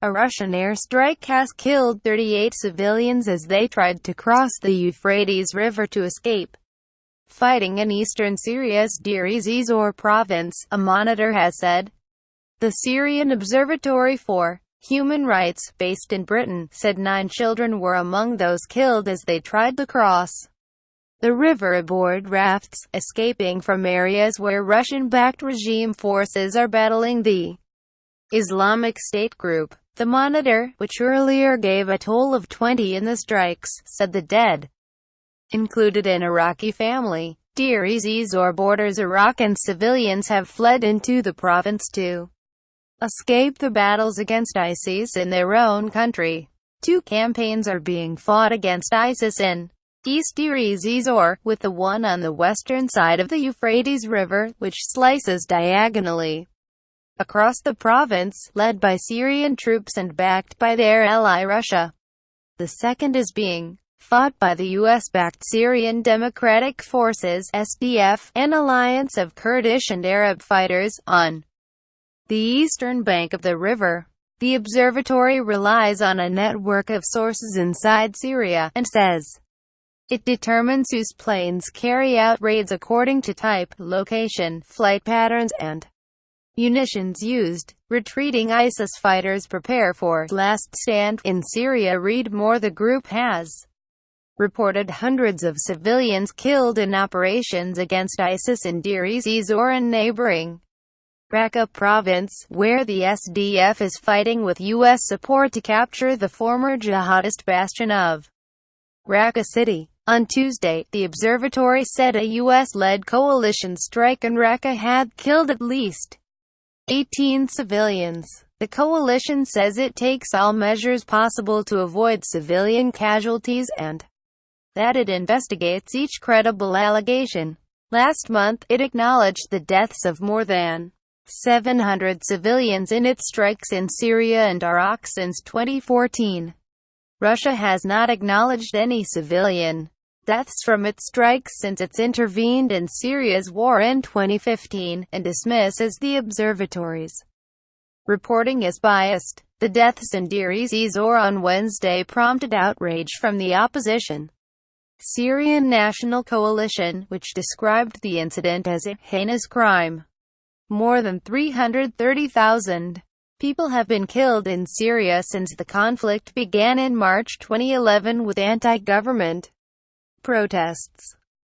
A Russian airstrike has killed 38 civilians as they tried to cross the Euphrates River to escape fighting in eastern Syria's Deir province, a monitor has said. The Syrian Observatory for Human Rights, based in Britain, said 9 children were among those killed as they tried to cross the river aboard rafts, escaping from areas where Russian-backed regime forces are battling the Islamic State group. The monitor, which earlier gave a toll of 20 in the strikes, said the dead included an Iraqi family. Deir borders Iraq, and civilians have fled into the province to escape the battles against ISIS in their own country. 2 campaigns are being fought against ISIS in East Deir, with the one on the western side of the Euphrates River, which slices diagonally across the province, led by Syrian troops and backed by their ally Russia. The second is being fought by the US-backed Syrian Democratic Forces SDF, an alliance of Kurdish and Arab fighters, on the eastern bank of the river. The observatory relies on a network of sources inside Syria, and says it determines whose planes carry out raids according to type, location, flight patterns, and munitions used. Retreating ISIS fighters prepare for last stand in Syria Read. The group has reported hundreds of civilians killed in operations against ISIS in Deir and neighbouring Raqqa province, where the SDF is fighting with U.S. support to capture the former jihadist bastion of Raqqa city. On Tuesday, the observatory said a U.S.-led coalition strike in Raqqa had killed at least 18 civilians. The coalition says it takes all measures possible to avoid civilian casualties and that it investigates each credible allegation. Last month, it acknowledged the deaths of more than 700 civilians in its strikes in Syria and Iraq since 2014. Russia has not acknowledged any civilian deaths from its strikes since it's intervened in Syria's war in 2015, and dismisses the observatory's reporting as biased. The deaths in Deir on Wednesday prompted outrage from the opposition Syrian National Coalition, which described the incident as a heinous crime. More than 330,000 people have been killed in Syria since the conflict began in March 2011 with anti-government protests.